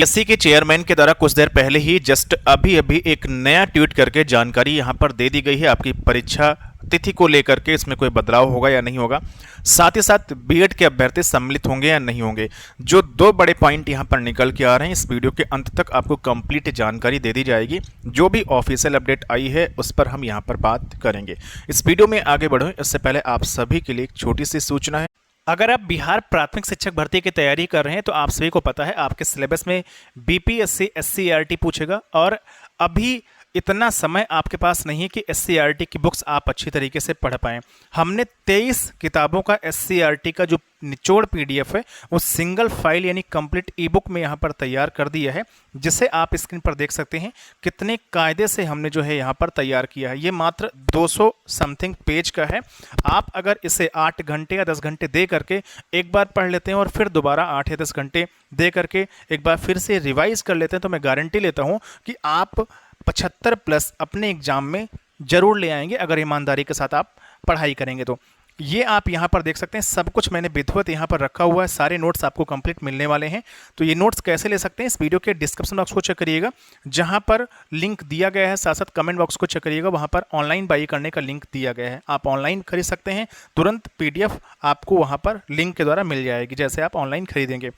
SC के chairman के द्वारा कुछ देर पहले ही जस्ट अभी अभी एक नया ट्वीट करके जानकारी यहां पर दे दी गई है आपकी परीक्षा तिथि को लेकर के, इसमें कोई बदलाव होगा या नहीं होगा, साथ ही साथ बीएड के अभ्यर्थी सम्मिलित होंगे या नहीं होंगे। जो दो बड़े पॉइंट यहां पर निकल के आ रहे हैं, इस वीडियो के अंत तक आपको कंप्लीट जानकारी दे दी जाएगी। जो भी ऑफिशियल अपडेट आई है उस पर हम यहां पर बात करेंगे। इस वीडियो में आगे बढ़ो इससे पहले आप सभी के लिए एक छोटी सी सूचना है। अगर आप बिहार प्राथमिक शिक्षक भर्ती की तैयारी कर रहे हैं तो आप सभी को पता है आपके सिलेबस में बीपीएससी एससीईआरटी पूछेगा, और अभी इतना समय आपके पास नहीं है कि एससीईआरटी की बुक्स आप अच्छी तरीके से पढ़ पाएं। हमने 23 किताबों का एससीईआरटी का जो निचोड़ पीडीएफ है वो सिंगल फाइल यानी कंप्लीट ई बुक में यहाँ पर तैयार कर दिया है, जिसे आप स्क्रीन पर देख सकते हैं कितने कायदे से हमने जो है यहाँ पर तैयार किया है। ये मात्र 200 समथिंग पेज का है। आप अगर इसे 8 घंटे या 10 घंटे दे करके एक बार पढ़ लेते हैं और फिर दोबारा 8 या 10 घंटे दे करके एक बार फिर से रिवाइज कर लेते हैं तो मैं गारंटी लेता हूँ कि आप 75+ अपने एग्जाम में जरूर ले आएंगे, अगर ईमानदारी के साथ आप पढ़ाई करेंगे तो। ये आप यहाँ पर देख सकते हैं, सब कुछ मैंने विधिवत यहाँ पर रखा हुआ है, सारे नोट्स आपको कंप्लीट मिलने वाले हैं। तो ये नोट्स कैसे ले सकते हैं, इस वीडियो के डिस्क्रिप्शन बॉक्स को चेक करिएगा, जहाँ पर लिंक दिया गया है, साथ साथ कमेंट बॉक्स को चेक करिएगा, वहाँ पर ऑनलाइन बाई करने का लिंक दिया गया है। आप ऑनलाइन खरीद सकते हैं, तुरंत PDF आपको वहाँ पर लिंक के द्वारा मिल जाएगी जैसे आप ऑनलाइन खरीदेंगे।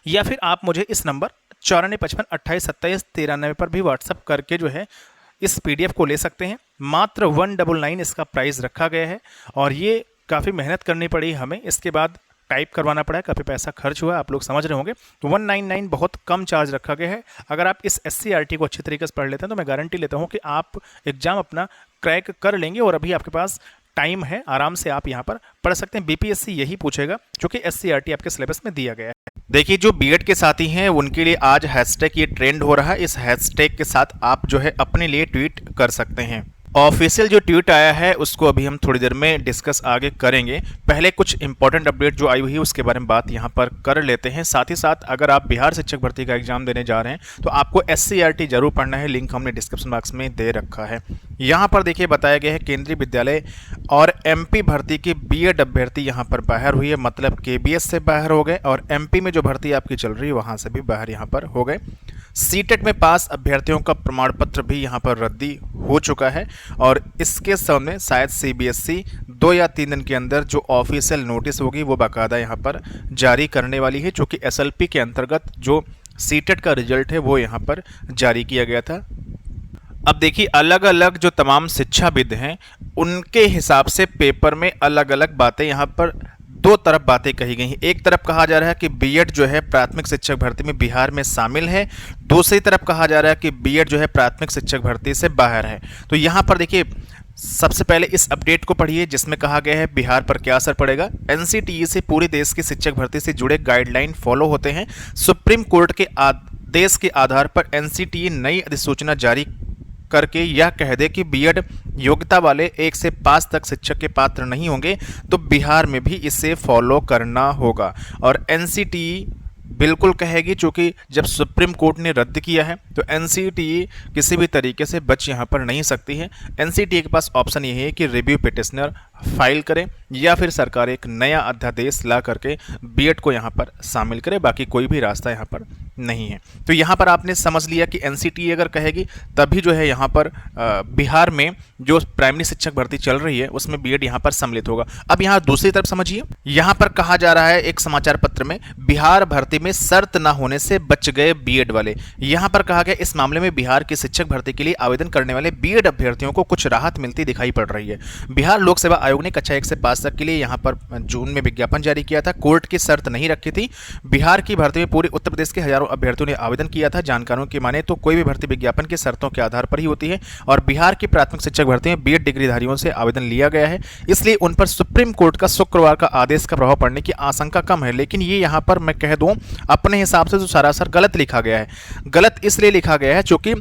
या फिर आप मुझे इस नंबर 9455282793 पर भी व्हाट्सअप करके जो है इस PDF को ले सकते हैं। मात्र 199 इसका प्राइस रखा गया है, और ये काफ़ी मेहनत करनी पड़ी हमें, इसके बाद टाइप करवाना पड़ा है, काफ़ी पैसा खर्च हुआ, आप लोग समझ रहे होंगे। तो 199 बहुत कम चार्ज रखा गया है। अगर आप इस एससीईआरटी को अच्छी तरीके से पढ़ लेते हैं तो मैं गारंटी लेता हूँ कि आप एग्जाम अपना क्रैक कर लेंगे, और अभी आपके पास टाइम है, आराम से आप यहाँ पर पढ़ सकते हैं। बीपीएससी यही पूछेगा जो कि एससीईआरटी आपके सिलेबस में दिया गया है। देखिए, जो बीएड के साथी हैं उनके लिए आज हैशटैग ये ट्रेंड हो रहा है। इस हैशटैग के साथ आप जो है अपने लिए ट्वीट कर सकते हैं। ऑफिशियल जो ट्वीट आया है उसको अभी हम थोड़ी देर में डिस्कस आगे करेंगे। पहले कुछ इंपॉर्टेंट अपडेट जो आई हुई है उसके बारे में बात यहाँ पर कर लेते हैं। साथ ही साथ अगर आप बिहार शिक्षक भर्ती का एग्जाम देने जा रहे हैं तो आपको एससीईआरटी जरूर पढ़ना है, लिंक हमने डिस्क्रिप्शन बॉक्स में दे रखा है। यहाँ पर देखिए बताया गया है केंद्रीय विद्यालय और एमपी भर्ती के बीएड अभ्यर्थी यहाँ पर बाहर हुई है, मतलब केबीएस से बाहर हो गए, और एमपी में जो भर्ती आपकी चल रही है वहाँ से भी बाहर यहाँ पर हो गए। सीटेट में पास अभ्यर्थियों का प्रमाण पत्र भी यहाँ पर रद्दी हो चुका है, और इसके सामने शायद सीबीएसई 2 या 3 दिन के अंदर जो ऑफिशियल नोटिस होगी वो बाकायदा यहाँ पर जारी करने वाली है, जो कि एसएलपी के अंतर्गत जो सीटेट का रिजल्ट है वो यहाँ पर जारी किया गया था। अब देखिए, अलग अलग जो तमाम शिक्षाविद हैं उनके हिसाब से पेपर में अलग अलग बातें यहाँ पर दो तरफ बातें कही गई हैं। एक तरफ कहा जा रहा है कि बीएड जो है प्राथमिक शिक्षक भर्ती में बिहार में शामिल है, दूसरी तरफ कहा जा रहा है कि बीएड जो है प्राथमिक शिक्षक भर्ती से बाहर है। तो यहाँ पर देखिए, सबसे पहले इस अपडेट को पढ़िए जिसमें कहा गया है बिहार पर क्या असर पड़ेगा। एनसीटीई से पूरे देश की शिक्षक भर्ती से जुड़े गाइडलाइन फॉलो होते हैं। सुप्रीम कोर्ट के आदेश के आधार पर एनसीटीई नई अधिसूचना जारी करके यह कह दे कि बीएड योग्यता वाले 1 से 5 तक शिक्षक के पात्र नहीं होंगे तो बिहार में भी इसे फॉलो करना होगा। और एनसीटीई बिल्कुल कहेगी, चूंकि जब सुप्रीम कोर्ट ने रद्द किया है तो एनसीटीई किसी भी तरीके से बच यहाँ पर नहीं सकती है। एनसीटीई के पास ऑप्शन ये है कि रिव्यू पिटिशनर फाइल करें या फिर सरकार एक नया अध्यादेश ला करके बीएड को यहाँ पर शामिल करे, बाकी कोई भी रास्ता यहाँ पर नहीं है। तो यहाँ पर आपने समझ लिया कि एनसीटीई अगर कहेगी तभी जो है यहाँ पर बिहार में जो प्राइमरी शिक्षक भर्ती चल रही है उसमें बीएड यहाँ पर सम्मिलित होगा। अब यहाँ दूसरी तरफ समझिए, यहाँ पर कहा जा रहा है एक समाचार पत्र में, बिहार भर्ती में शर्त न होने से बच गए बीएड वाले। यहाँ पर कहा गया इस मामले में बिहार की शिक्षक भर्ती के लिए आवेदन करने वाले बीएड अभ्यर्थियों को कुछ राहत मिलती दिखाई पड़ रही है। बिहार लोक सेवा आयोग ने कक्षा 1 से 5 तक के लिए यहाँ पर जून में विज्ञापन जारी किया था। कोर्ट की शर्त नहीं रखी थी। बिहार की भर्ती में पूरे उत्तर प्रदेश के हजारों अभ्यर्थियों ने आवेदन किया था। जानकारों की माने तो कोई भी भर्ती विज्ञापन की शर्तों के आधार पर ही होती है, और बिहार की प्राथमिक शिक्षक भर्ती में बीएड डिग्रीधारियों से आवेदन लिया गया है, इसलिए उन पर सुप्रीम कोर्ट का शुक्रवार का आदेश का प्रभाव पड़ने की आशंका कम है। लेकिन ये यहाँ पर मैं कह दूं अपने हिसाब से तो सरासर गलत लिखा गया है। गलत इसलिए लिखा गया है क्योंकि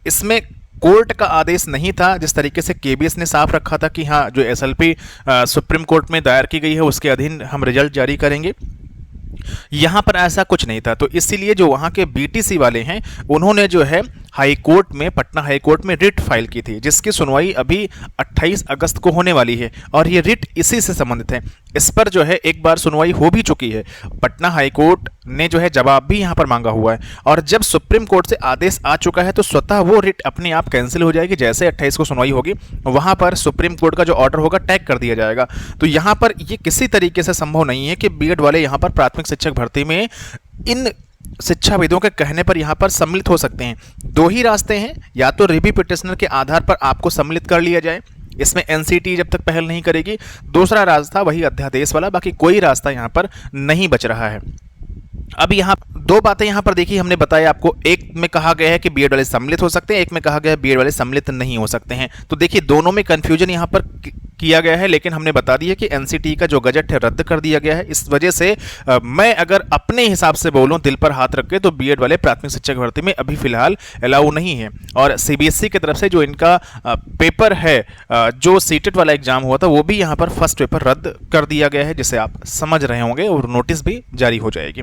इसमें कोर्ट का आदेश नहीं था। जिस तरीके से केबीएस ने साफ रखा था कि हाँ, जो एसएलपी सुप्रीम कोर्ट में दायर की गई है उसके अधीन हम रिजल्ट जारी करेंगे, यहाँ पर ऐसा कुछ नहीं था, तो इसीलिए जो वहाँ के बीटीसी वाले हैं उन्होंने जो है हाई कोर्ट में, पटना हाई कोर्ट में रिट फाइल की थी, जिसकी सुनवाई अभी 28 अगस्त को होने वाली है और ये रिट इसी से संबंधित है। इस पर जो है एक बार सुनवाई हो भी चुकी है, पटना हाई कोर्ट ने जो है जवाब भी यहाँ पर मांगा हुआ है और जब सुप्रीम कोर्ट से आदेश आ चुका है तो स्वतः वो रिट अपने आप कैंसिल हो जाएगी। जैसे 28 को सुनवाई होगी वहाँ पर सुप्रीम कोर्ट का जो ऑर्डर होगा टैग कर दिया जाएगा। तो यहाँ पर ये किसी तरीके से संभव नहीं है कि बीएड वाले यहाँ पर प्राथमिक शिक्षक भर्ती में इन शिक्षाविदों के कहने पर यहाँ पर सम्मिलित हो सकते हैं। दो ही रास्ते हैं, या तो रिव्यू पिटिशनर के आधार पर आपको सम्मिलित कर लिया जाए, इसमें एनसीटी जब तक पहल नहीं करेगी, दूसरा रास्ता वही अध्यादेश वाला, बाकी कोई रास्ता यहाँ पर नहीं बच रहा है। अब यहाँ दो बातें यहाँ पर देखी हमने बताया आपको, एक में कहा गया है कि बीएड वाले सम्मिलित हो सकते हैं, एक में कहा गया है बीएड वाले सम्मिलित नहीं हो सकते हैं। तो देखिए दोनों में कंफ्यूजन यहाँ पर किया गया है, लेकिन हमने बता दिया कि एनसीटी का जो गजट है रद्द कर दिया गया है। इस वजह से मैं अगर अपने हिसाब से बोलूं दिल पर हाथ रख के, तो बीएड वाले प्राथमिक शिक्षक भर्ती में अभी फिलहाल अलाउ नहीं है। और सीबीएसई की तरफ से जो इनका पेपर है, जो सीटेट वाला एग्जाम हुआ था, वो भी यहाँ पर फर्स्ट पेपर रद्द कर दिया गया है, जिसे आप समझ रहे होंगे, और नोटिस भी जारी हो जाएगी।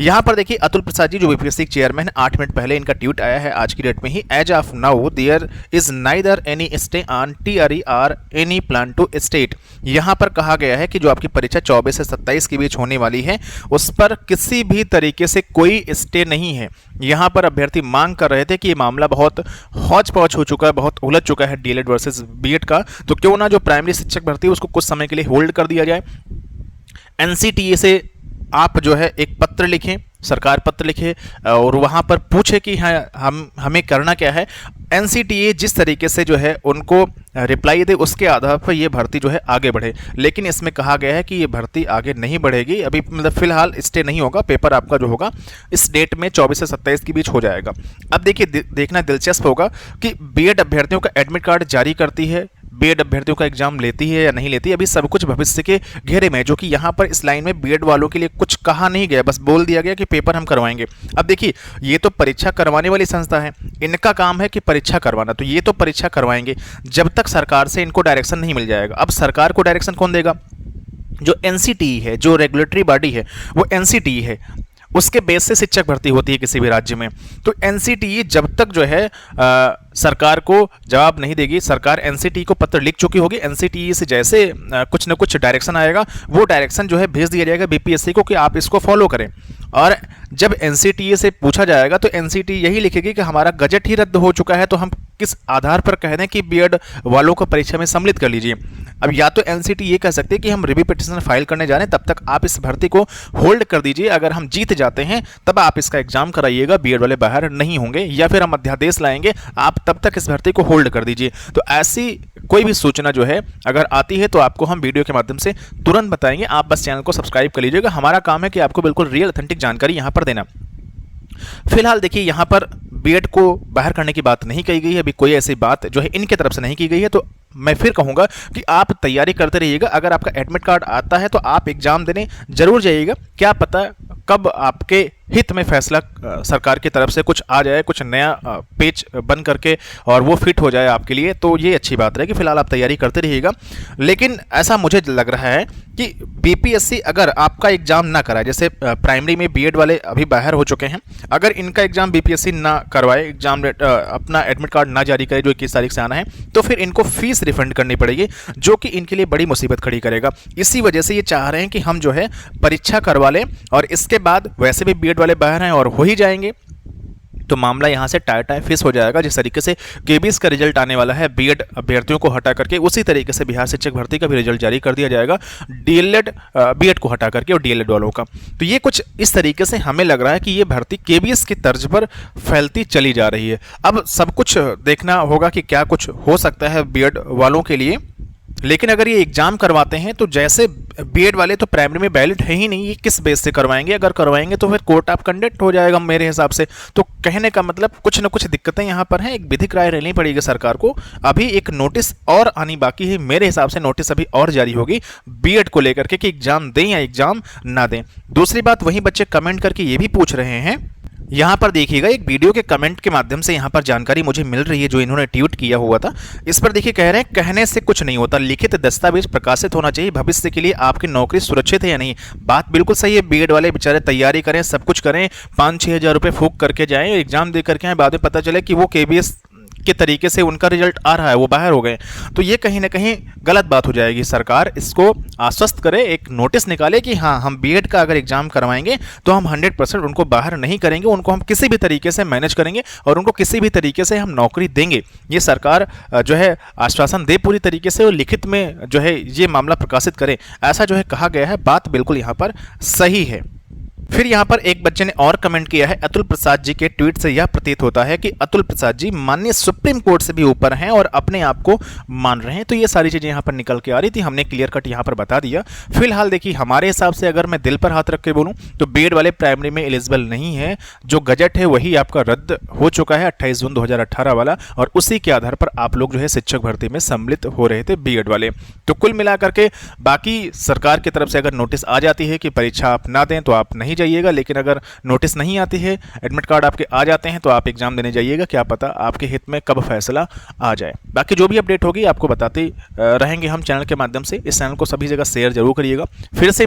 यहाँ पर देखिए अतुल प्रसाद जी जो बीपीएससी चेयरमैन है, 8 मिनट पहले इनका ट्वीट आया है आज की डेट में ही। As of now there is neither any stay on TRE और एनी प्लान टू स्टेट। यहाँ पर कहा गया है कि जो आपकी परीक्षा 24 से 27 के बीच होने वाली है, उस पर किसी भी तरीके से कोई स्टे नहीं है। यहाँ पर अभ्यर्थी मांग कर रहे थे कि ये मामला बहुत हौच पौच हो चुका है, बहुत उलझ चुका है डीएलएड वर्सेस बीएड का, तो क्यों ना जो प्राइमरी शिक्षक भर्ती है उसको कुछ समय के लिए होल्ड कर दिया जाए। एनसीटीए से आप जो है एक पत्र लिखें, सरकार पत्र लिखे और वहाँ पर पूछे कि हाँ हमें करना क्या है। एनसीटीए जिस तरीके से जो है उनको रिप्लाई दे, उसके आधार पर ये भर्ती जो है आगे बढ़े। लेकिन इसमें कहा गया है कि ये भर्ती आगे नहीं बढ़ेगी, अभी मतलब फिलहाल स्टे नहीं होगा, पेपर आपका जो होगा इस डेट में 24 से 27 के बीच हो जाएगा। अब देखिए देखना दिलचस्प होगा कि बीएड अभ्यर्थियों का एडमिट कार्ड जारी करती है, बीएड अभ्यर्थियों का एग्जाम लेती है या नहीं लेती है, अभी सब कुछ भविष्य के घेरे में है, जो कि यहाँ पर इस लाइन में बीएड वालों के लिए कुछ कहा नहीं गया, बस बोल दिया गया कि पेपर हम करवाएंगे। अब देखिए ये तो परीक्षा करवाने वाली संस्था है, इनका काम है कि परीक्षा करवाना, तो ये तो परीक्षा करवाएंगे जब तक सरकार से इनको डायरेक्शन नहीं मिल जाएगा। अब सरकार को डायरेक्शन कौन देगा? जो एनसीटीई है, जो रेगुलेटरी बॉडी है वो एनसीटीई है, उसके बेस से शिक्षक भर्ती होती है किसी भी राज्य में। तो एनसीटीई जब तक जो है सरकार को जवाब नहीं देगी, सरकार एनसीटीई को पत्र लिख चुकी होगी, एनसीटीई से जैसे कुछ न कुछ डायरेक्शन आएगा, वो डायरेक्शन जो है भेज दिया जाएगा बीपीएससी को कि आप इसको फॉलो करें। और जब एनसीटीई से पूछा जाएगा तो एनसीटीई यही लिखेगी कि हमारा गजट ही रद्द हो चुका है, तो हम किस आधार पर कह दें कि बीएड वालों को परीक्षा में सम्मिलित कर लीजिए। अब या तो एनसीटीई ये कह सकते हैं कि हम रिव्यू पिटीशन फाइल करने जा रहे हैं, तब तक आप इस भर्ती को होल्ड कर दीजिए, अगर हम जीत जाते हैं तब आप इसका एग्जाम कराइएगा, बीएड वाले बाहर नहीं होंगे, या फिर हम अध्यादेश लाएंगे, आप तब तक इस भर्ती को होल्ड कर दीजिए। तो ऐसी कोई भी सूचना जो है अगर आती है तो आपको हम वीडियो के माध्यम से तुरंत बताएंगे। आप बस चैनल को सब्सक्राइब कर लीजिएगा, हमारा काम है कि आपको बिल्कुल रियल ऑथेंटिक जानकारी यहाँ पर देना। फिलहाल देखिए यहाँ पर बीएड को बाहर करने की बात नहीं कही गई है, अभी कोई ऐसी बात जो है इनके तरफ से नहीं की गई है। तो मैं फिर कहूँगा कि आप तैयारी करते रहिएगा, अगर आपका एडमिट कार्ड आता है तो आप एग्जाम देने जरूर जाइएगा, क्या पता कब आपके हित में फैसला सरकार की तरफ से कुछ आ जाए, कुछ नया पेज बन करके और वो फिट हो जाए आपके लिए, तो ये अच्छी बात रहेगी। फिलहाल आप तैयारी करते रहिएगा, लेकिन ऐसा मुझे लग रहा है कि बीपीएससी अगर आपका एग्जाम ना कराए, जैसे प्राइमरी में बीएड वाले अभी बाहर हो चुके हैं, अगर इनका एग्जाम बीपीएससी ना करवाए, एग्जाम अपना एडमिट कार्ड ना जारी करे जो 21 तारीख से आना है, तो फिर इनको फीस रिफंड करनी पड़ेगी, जो कि इनके लिए बड़ी मुसीबत खड़ी करेगा। इसी वजह से ये चाह रहे हैं कि हम जो है परीक्षा करवा लें और इसके बाद वैसे भी बीएड वाले बाहर हैं और हो ही जाएंगे, तो मामला यहाँ से टाई फिस हो जाएगा। जिस तरीके से केबीएस का रिजल्ट आने वाला है बीएड अभ्यर्थियों को हटा करके, उसी तरीके से बिहार शिक्षक भर्ती का भी रिजल्ट जारी कर दिया जाएगा, डीएलएड बीएड को हटा करके और डीएलएड वालों का। तो ये कुछ इस तरीके से हमें लग रहा है कि ये भर्ती केबीएस की तर्ज पर फैलती चली जा रही है। अब सब कुछ देखना होगा कि क्या कुछ हो सकता है बीएड वालों के लिए, लेकिन अगर ये एग्जाम करवाते हैं तो जैसे बीएड वाले तो प्राइमरी में वैलिड है ही नहीं, ये किस बेस से करवाएंगे? अगर करवाएंगे तो फिर कोर्ट ऑफ कंडक्ट हो जाएगा मेरे हिसाब से। तो कहने का मतलब कुछ न कुछ दिक्कतें यहाँ पर हैं, एक विधिक राय लेनी पड़ेगी सरकार को। अभी एक नोटिस और आनी बाकी है, मेरे हिसाब से नोटिस अभी और जारी होगी बीएड को लेकर के कि एग्जाम दें या एग्जाम ना दें। दूसरी बात, वही बच्चे कमेंट करके ये भी पूछ रहे हैं यहाँ पर देखिएगा एक वीडियो के कमेंट के माध्यम से यहाँ पर जानकारी मुझे मिल रही है जो इन्होंने ट्वीट किया हुआ था। इस पर देखिए कह रहे हैं कहने से कुछ नहीं होता, लिखित दस्तावेज प्रकाशित होना चाहिए, भविष्य के लिए आपकी नौकरी सुरक्षित है या नहीं। बात बिल्कुल सही है, बीएड वाले बेचारे तैयारी करें, सब कुछ करें, 5-6 हज़ार रुपये फूक करके जाएं, एग्जाम दे करके आए, बाद में पता चले कि वो केबीएस के तरीके से उनका रिजल्ट आ रहा है, वो बाहर हो गए, तो ये कहीं ना कहीं गलत बात हो जाएगी। सरकार इसको आश्वस्त करे, एक नोटिस निकाले कि हाँ हम बीएड का अगर एग्जाम करवाएंगे तो हम 100% उनको बाहर नहीं करेंगे, उनको हम किसी भी तरीके से मैनेज करेंगे और उनको किसी भी तरीके से हम नौकरी देंगे। ये सरकार जो है आश्वासन दे पूरी तरीके से और लिखित में जो है ये मामला प्रकाशित करे, ऐसा जो है कहा गया है। बात बिल्कुल यहाँ पर सही है। फिर यहाँ पर एक बच्चे ने और कमेंट किया है, अतुल प्रसाद जी के ट्वीट से यह प्रतीत होता है कि अतुल प्रसाद जी माननीय सुप्रीम कोर्ट से भी ऊपर हैं और अपने आप को मान रहे हैं। तो ये सारी चीज़ें यहाँ पर निकल के आ रही थी, हमने क्लियर कट यहाँ पर बता दिया। फिलहाल देखिए हमारे हिसाब से अगर मैं दिल पर हाथ रख के बोलूँ तो बीएड वाले प्राइमरी में एलिजिबल नहीं है, जो गजट है वही आपका रद्द हो चुका है 28 जून 2018 वाला, और उसी के आधार पर आप लोग जो है शिक्षक भर्ती में सम्मिलित हो रहे थे बीएड वाले। तो कुल मिलाकर के बाकी सरकार की तरफ से अगर नोटिस आ जाती है कि परीक्षा आप ना दें तो आप नहीं जाइएगा, लेकिन अगर नोटिस नहीं आती है, एडमिट कार्ड आपके आ जाते हैं तो आप एग्जाम देने जाइएगा, क्या पता आपके हित में कब फैसला आ जाए। बाकी जो भी अपडेट होगी आपको बताते रहेंगे हम चैनल के माध्यम से। इस चैनल को सभी जगह शेयर जरूर करिएगा। फिर से